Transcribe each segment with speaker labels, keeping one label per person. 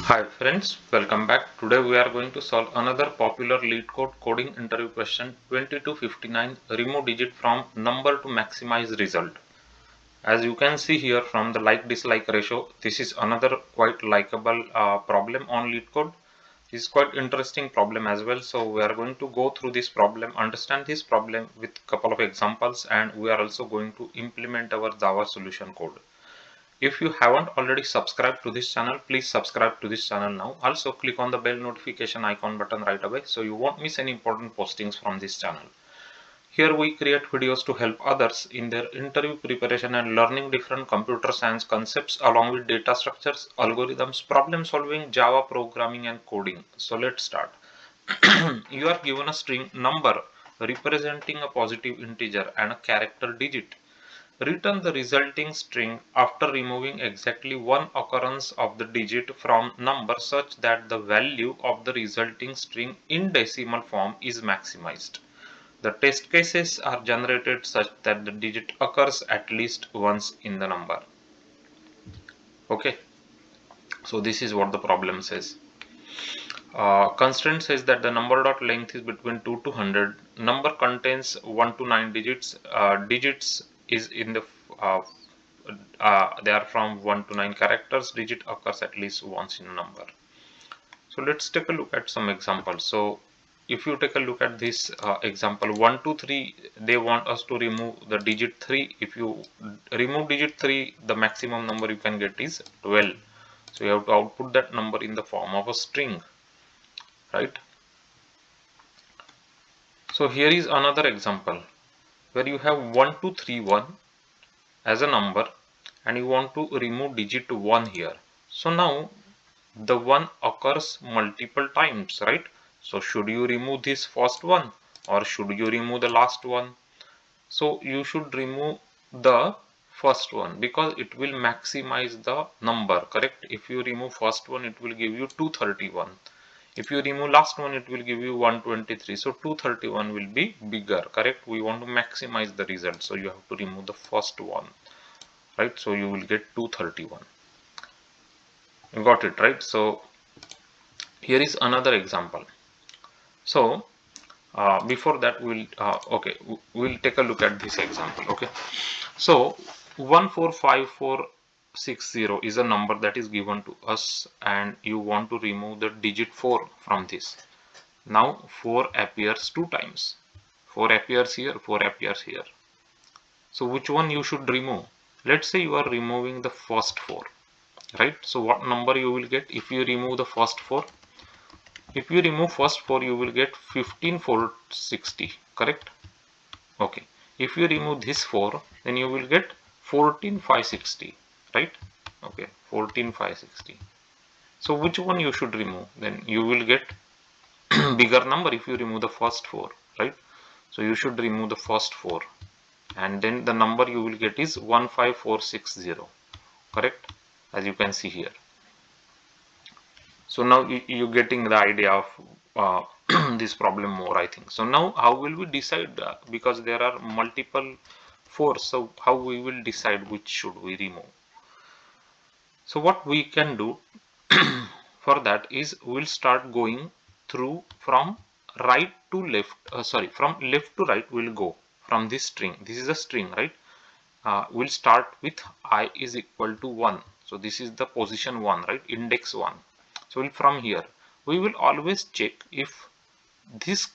Speaker 1: Hi friends, welcome back. Today we are going to solve another popular Leetcode coding interview question 2259, remove digit from number to maximize result. As you can see here from the like dislike ratio, this is another quite likable problem on Leetcode. This is quite interesting problem as well. So we are going to go through this problem, understand this problem with couple of examples, and we are also going to implement our Java solution code. If you haven't already subscribed to this channel, please subscribe to this channel now. Also click on the bell notification icon button right away so you won't miss any important postings from this channel. Here we create videos to help others in their interview preparation and learning different computer science concepts along with data structures, algorithms, problem solving, Java programming and coding. So let's start. You are given a string number representing a positive integer and a character digit. Return the resulting string after removing exactly one occurrence of the digit from number such that the value of the resulting string in decimal form is maximized. The test cases are generated such that the digit occurs at least once in the number. Okay, so this is what the problem says. Constraint says that the number dot length is between 2 to 100. Number contains 1 to 9 digits. Digits is in the they are from 1 to 9 characters. Digit occurs at least once in a number. So let's take a look at some examples. So if you take a look at this example 1 2 3, they want us to remove the digit 3. If you remove digit 3, the maximum number you can get is 12. So you have to output that number in the form of a string, right? So here is another example where you have 1231 as a number and you want to remove digit 1 here. So now the 1 occurs multiple times, right? So should you remove this first one or should you remove the last one? So you should remove the first one because it will maximize the number, correct? If you remove first one, it will give you 231. If you remove last one, it will give you 123. So 231 will be bigger, correct? We want to maximize the result, so you have to remove the first one, right? So you will get 231. You got it, right? So here is another example. So before that we'll take a look at this example. Okay, so 145460 is a number that is given to us and you want to remove the digit 4 from this. Now 4 appears 2 times. 4 appears here, 4 appears here. So which one you should remove? Let's say you are removing the first 4, right? So what number you will get if you remove the first 4? If you remove first 4, you will get 15460, correct? Okay. If you remove this 4, then you will get 14560, right? Okay, 14560. So which one you should remove? Then you will get bigger number if you remove the first 4, right? So you should remove the first 4 and then the number you will get is 15460, correct? As you can see here. So now you're getting the idea of this problem more, I think. So now how will we decide, because there are multiple 4s, so how we will decide which should we remove? So what we can do for that is we'll start going through from right to left, from left to right we'll go from this string. This is a string, right? We'll start with I is equal to 1. So this is the position 1, right? Index 1. So from here we will always check if this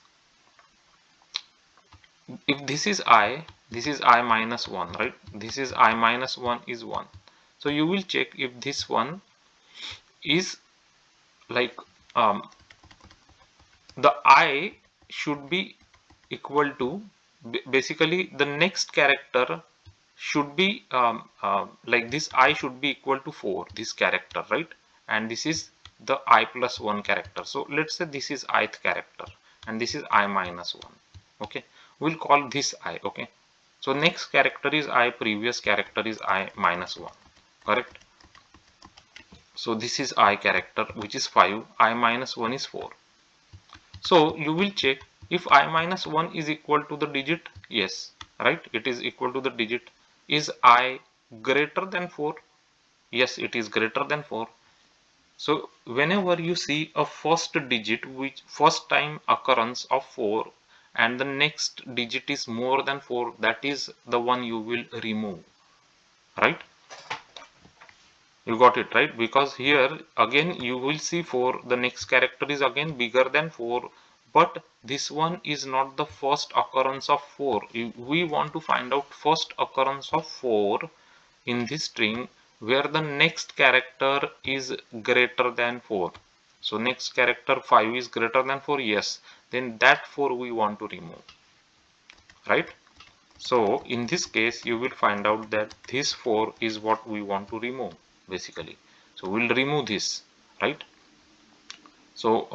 Speaker 1: is I, this is I minus 1, right? This is I minus 1 is 1. So you will check if this one is like the I should be equal to, basically the next character should be like this I should be equal to 4, this character, right? And this is the I plus 1 character. So let's say this is ith character and this is I minus 1. Okay, we'll call this I. Okay, so next character is I, previous character is I minus 1, correct? So this is I character, which is 5, I minus 1 is 4. So you will check if I minus 1 is equal to the digit. Yes, right, it is equal to the digit. Is I greater than 4? Yes, it is greater than 4. So whenever you see a first digit, which first time occurrence of 4, and the next digit is more than 4, that is the one you will remove, right? You got it, right? Because here again you will see 4, the next character is again bigger than 4, but this one is not the first occurrence of 4. We want to find out first occurrence of 4 in this string where the next character is greater than 4. So next character 5 is greater than 4, yes, then that 4 we want to remove, right? So in this case you will find out that this 4 is what we want to remove basically. So we'll remove this, right? So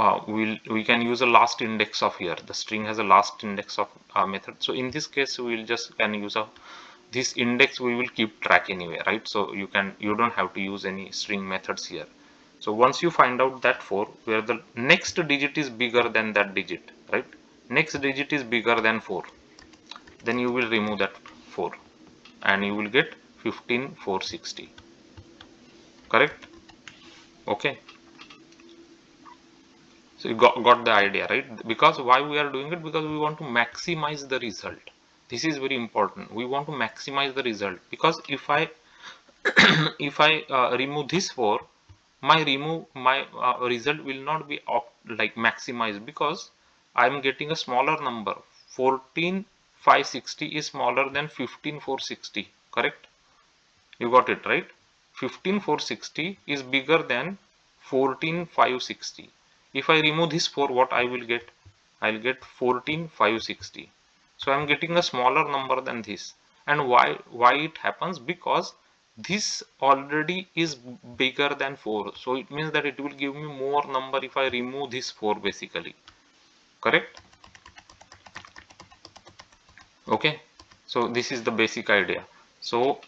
Speaker 1: we can use a last index of here. The string has a last index of method. So in this case we will just can use a this index, we will keep track anyway, right? So you don't have to use any string methods here. So once you find out that 4 where the next digit is bigger than that digit, right? Next digit is bigger than 4, then you will remove that 4 and you will get 15460, correct? Okay, so you got the idea, right? Because why we are doing it, because we want to maximize the result. This is very important. We want to maximize the result, because if I if I remove this 4, my result will not be like maximized, because I am getting a smaller number. 14560 is smaller than 15460, correct? You got it, right? 15460 is bigger than 14560. If I remove this 4, what I will get? I'll get 14560. So I'm getting a smaller number than this. And why it happens? Because this already is bigger than 4. So it means that it will give me more number if I remove this 4 basically. Correct? Okay. So this is the basic idea. So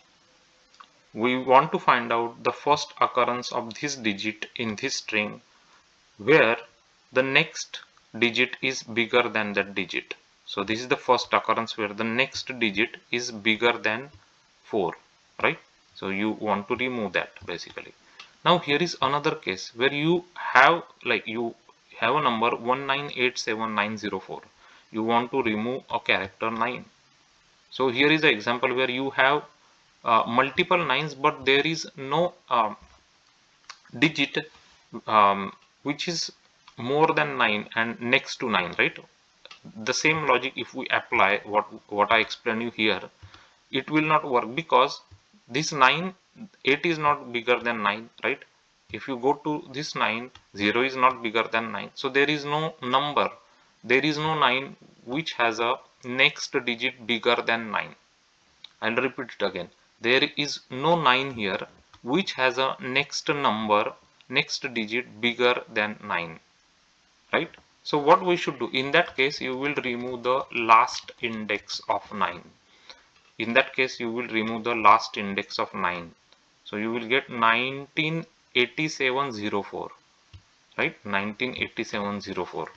Speaker 1: we want to find out the first occurrence of this digit in this string where the next digit is bigger than that digit. So this is the first occurrence where the next digit is bigger than 4, right? So you want to remove that basically. Now here is another case where you have a number 1987904. You want to remove a character 9. So here is an example where you have multiple 9s, but there is no digit which is more than 9 and next to 9, right? The same logic, if we apply what I explained you here, it will not work, because this 9, 8 is not bigger than 9, right? If you go to this 9, 0 is not bigger than 9, so there is no number, there is no 9 which has a next digit bigger than 9. I'll repeat it again. There is no 9 here which has a next number, next digit bigger than 9, right? So what we should do in that case, you will remove the last index of 9. In that case you will remove the last index of 9. So you will get 198704, right? 198704.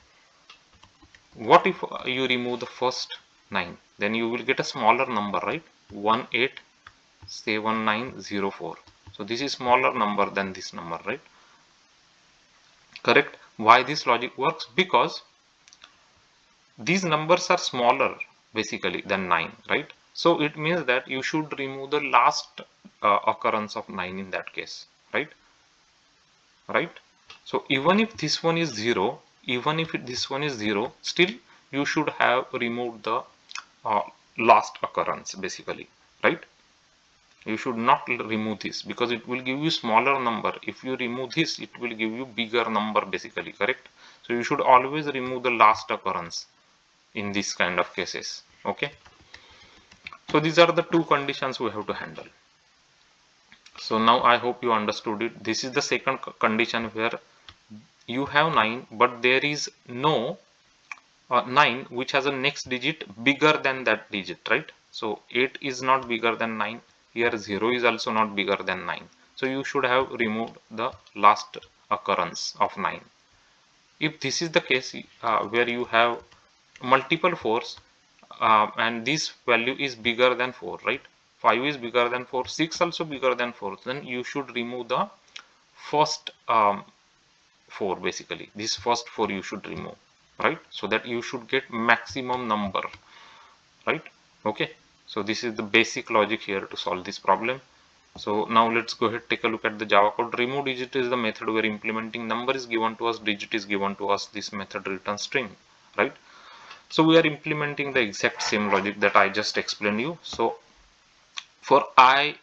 Speaker 1: What if you remove the first 9? Then you will get a smaller number, right? 187904. So this is smaller number than this number, right? Correct? Why this logic works? Because these numbers are smaller basically than 9, right? So it means that you should remove the last occurrence of 9 in that case, right? Right? So even if this one is 0, even if this one is 0, still you should have removed the uh, last occurrence basically, right? You should not remove this, because it will give you smaller number. If you remove this, it will give you bigger number basically, correct? So you should always remove the last occurrence in this kind of cases. Okay, so these are the two conditions we have to handle. So now I hope you understood it. This is the second condition where you have 9, but there is no 9 which has a next digit bigger than that digit, right? So 8 is not bigger than 9. Here 0 is also not bigger than 9. So you should have removed the last occurrence of 9. If this is the case where you have multiple 4s and this value is bigger than 4, right? 5 is bigger than 4, 6 also bigger than 4, then you should remove the first 4 basically. This first 4 you should remove, right? So that you should get maximum number, right? Okay, so this is the basic logic here to solve this problem. So now let's go ahead, take a look at the Java code. Remove digit is the method where implementing number is given to us, digit is given to us, this method returns string, right? So we are implementing the exact same logic that I just explained you. So for I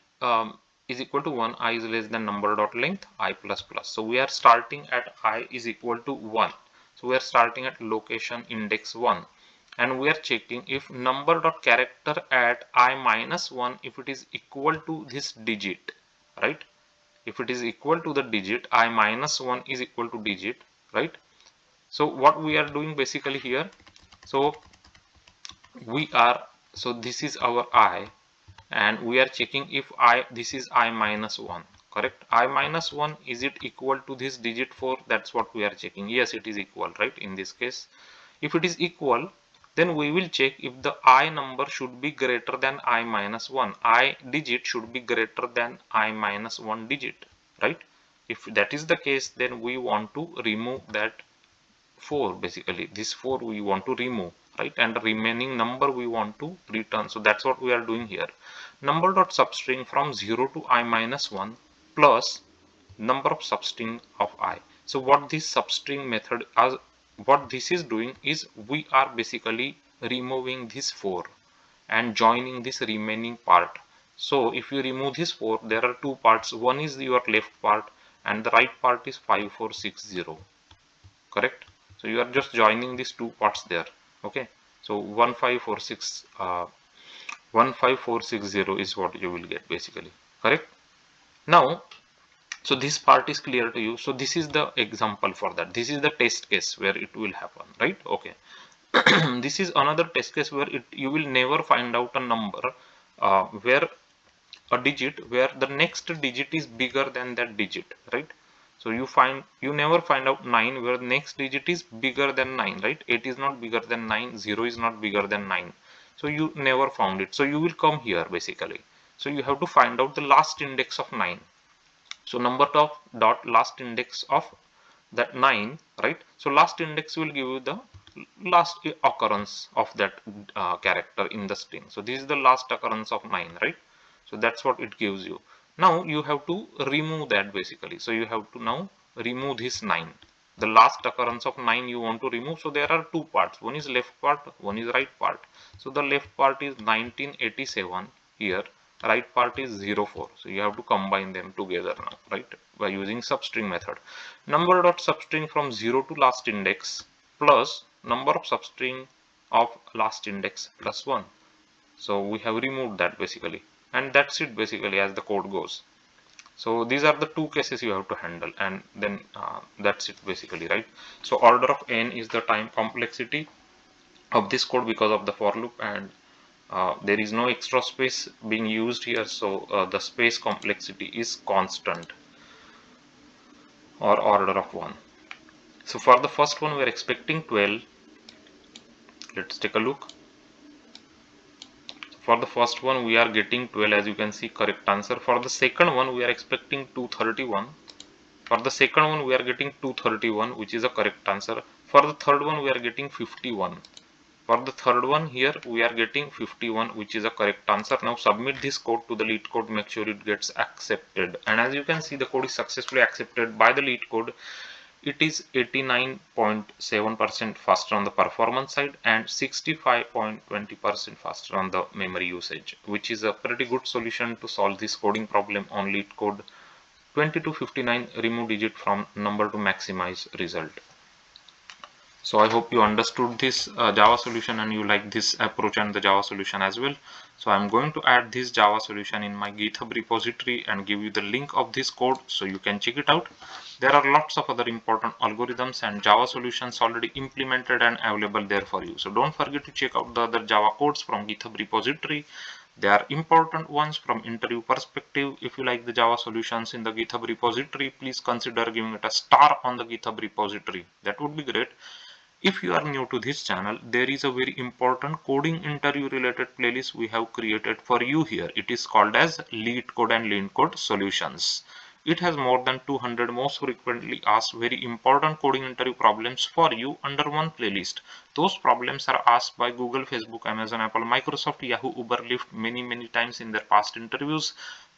Speaker 1: is equal to 1, I is less than number dot length I plus plus. So we are starting at I is equal to 1. So we are starting at location index 1, and we are checking if number dot character at I minus 1, if it is equal to this digit, right? If it is equal to the digit, I minus 1 is equal to digit, right? So what we are doing basically here, so this is our I, and we are checking if this is I minus 1, correct? I minus 1, is it equal to this digit 4? That's what we are checking. Yes, it is equal, right? In this case, if it is equal, then we will check if the I number should be greater than I minus 1. I digit should be greater than I minus 1 digit, right? If that is the case, then we want to remove that 4, basically this 4 we want to remove, right? And the remaining number we want to return. So that's what we are doing here. Number dot substring from 0 to I minus 1 plus number of substring of I. So what this substring method, what this is doing is we are basically removing this 4 and joining this remaining part. So if you remove this 4, there are two parts. One is your left part and the right part is 5460, correct? So you are just joining these two parts there. Okay, so 15460 is what you will get basically, correct? Now, so this part is clear to you. So this is the example for that. This is the test case where it will happen, right? Okay. This is another test case where you will never find out a number where a digit where the next digit is bigger than that digit, right? So you never find out 9 where the next digit is bigger than 9, right? 8 is not bigger than 9, 0 is not bigger than 9. So you never found it. So you will come here basically. So you have to find out the last index of 9. So number of dot last index of that 9, right? So last index will give you the last occurrence of that character in the string. So this is the last occurrence of 9, right? So that's what it gives you. Now you have to remove that basically. So you have to now remove this 9. The last occurrence of 9 you want to remove. So there are two parts. One is left part, one is right part. So the left part is 1987 here. Right part is 04. So you have to combine them together now, right? By using substring method. Number dot substring from 0 to last index plus number of substring of last index plus 1. So we have removed that basically, and that's it basically as the code goes. So these are the two cases you have to handle, and then that's it basically, right? So order of n is the time complexity of this code because of the for loop, and there is no extra space being used here, so the space complexity is constant or order of 1. So for the first one we are expecting 12. Let's take a look. For the first one we are getting 12, as you can see, correct answer. For the second one we are expecting 231. For the second one we are getting 231, which is a correct answer. For the third one we are getting 51. For the third one here we are getting 51, which is a correct answer. Now submit this code to the Leetcode, make sure it gets accepted. And as you can see, the code is successfully accepted by the Leetcode. It is 89.7% faster on the performance side and 65.20% faster on the memory usage, which is a pretty good solution to solve this coding problem on Leetcode 2259, remove digit from number to maximize result. So I hope you understood this Java solution and you like this approach and the Java solution as well. So I'm going to add this Java solution in my GitHub repository and give you the link of this code so you can check it out. There are lots of other important algorithms and Java solutions already implemented and available there for you. So don't forget to check out the other Java codes from GitHub repository. They are important ones from interview perspective. If you like the Java solutions in the GitHub repository, please consider giving it a star on the GitHub repository. That would be great. If you are new to this channel, there is a very important coding interview related playlist we have created for you here. It is called as Leetcode and Leetcode Solutions. It has more than 200 most frequently asked very important coding interview problems for you under one playlist. Those problems are asked by Google, Facebook, Amazon, Apple, Microsoft, Yahoo, Uber, Lyft many times in their past interviews.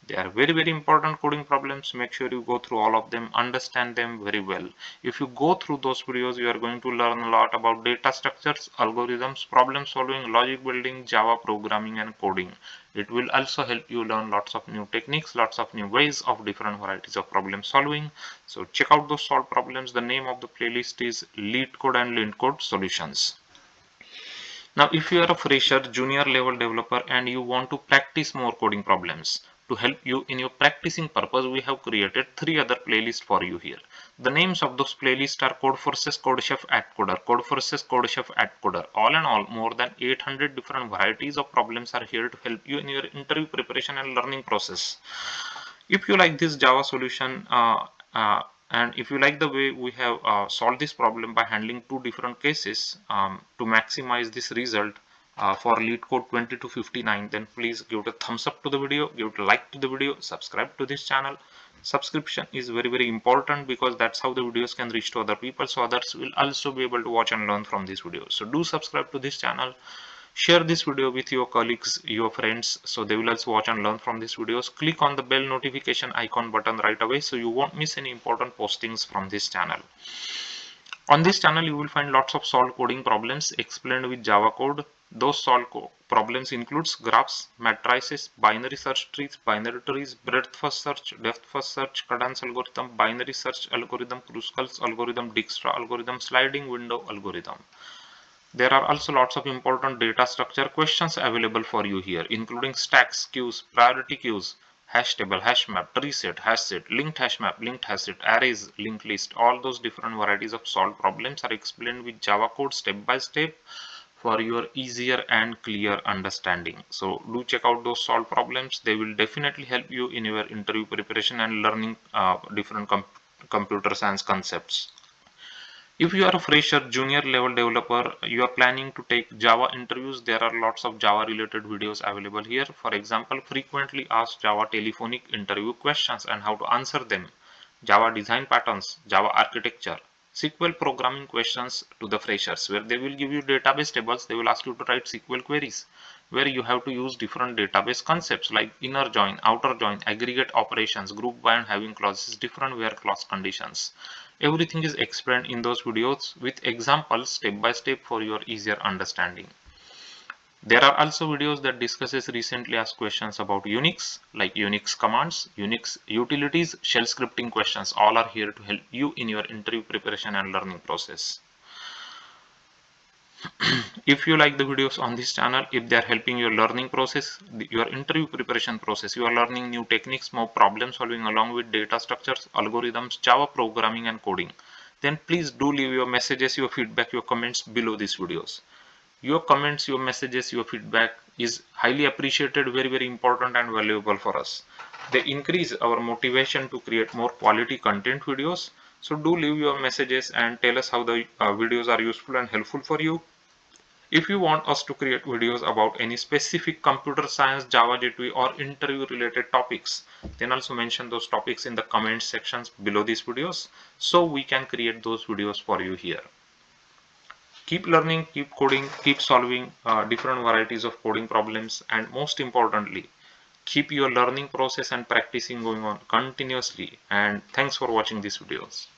Speaker 1: They are very important coding problems. Make sure you go through all of them, understand them very well. If you go through those videos, you are going to learn a lot about data structures, algorithms, problem solving, logic building, Java programming and coding. It will also help you learn lots of new techniques, lots of new ways of different varieties of problem solving. So check out those solved problems. The name of the playlist is Leetcode and Leetcode Solutions. Now, if you are a fresher, junior level developer and you want to practice more coding problems, to help you in your practicing purpose, we have created 3 other playlists for you here. The names of those playlists are Code Forces, Code Chef, Coder, Code Forces, Code Chef, Coder. All in all, more than 800 different varieties of problems are here to help you in your interview preparation and learning process. If you like this Java solution and if you like the way we have solved this problem by handling 2 different cases to maximize this result for Leetcode 20 to 59, then please give it a thumbs up to the video, give it a like to the video, subscribe to this channel. Subscription is very important because that's how the videos can reach to other people, so others will also be able to watch and learn from these videos. So do subscribe to this channel. Share this video with your colleagues, your friends, so they will also watch and learn from these videos. Click on the bell notification icon button right away so you won't miss any important postings from this channel. On this channel, you will find lots of solved coding problems explained with Java code. Those solved problems includes graphs, matrices, binary search trees, breadth first search, depth first search, cadence algorithm, binary search algorithm, Kruskal's algorithm, Dijkstra algorithm, sliding window algorithm. There are also lots of important data structure questions available for you here, including stacks, queues, priority queues, hash table, hash map, tree set, hash set, linked hash map, linked hash set, arrays, linked list. All those different varieties of solved problems are explained with Java code step by step for your easier and clear understanding. So do check out those solved problems. They will definitely help you in your interview preparation and learning different computer science concepts. If you are a fresher, junior level developer, you are planning to take Java interviews, there are lots of Java related videos available here. For example, frequently asked Java telephonic interview questions and how to answer them, Java design patterns, Java architecture, SQL programming questions to the freshers, where they will give you database tables. They will ask you to write SQL queries, where you have to use different database concepts like inner join, outer join, aggregate operations, group by and having clauses, different where clause conditions. Everything is explained in those videos with examples step by step for your easier understanding. There are also videos that discusses recently asked questions about Unix, like Unix commands, Unix utilities, shell scripting questions. All are here to help you in your interview preparation and learning process. If you like the videos on this channel, if they are helping your learning process, your interview preparation process, you are learning new techniques, more problem solving along with data structures, algorithms, Java programming and coding, then please do leave your messages, your feedback, your comments below these videos. Your comments, your messages, your feedback is highly appreciated, very important and valuable for us. They increase our motivation to create more quality content videos. So do leave your messages and tell us how the videos are useful and helpful for you. If you want us to create videos about any specific computer science, Java J2E or interview related topics, then also mention those topics in the comment sections below these videos so we can create those videos for you here. Keep learning, keep coding, keep solving different varieties of coding problems, and most importantly, keep your learning process and practicing going on continuously. And thanks for watching these videos.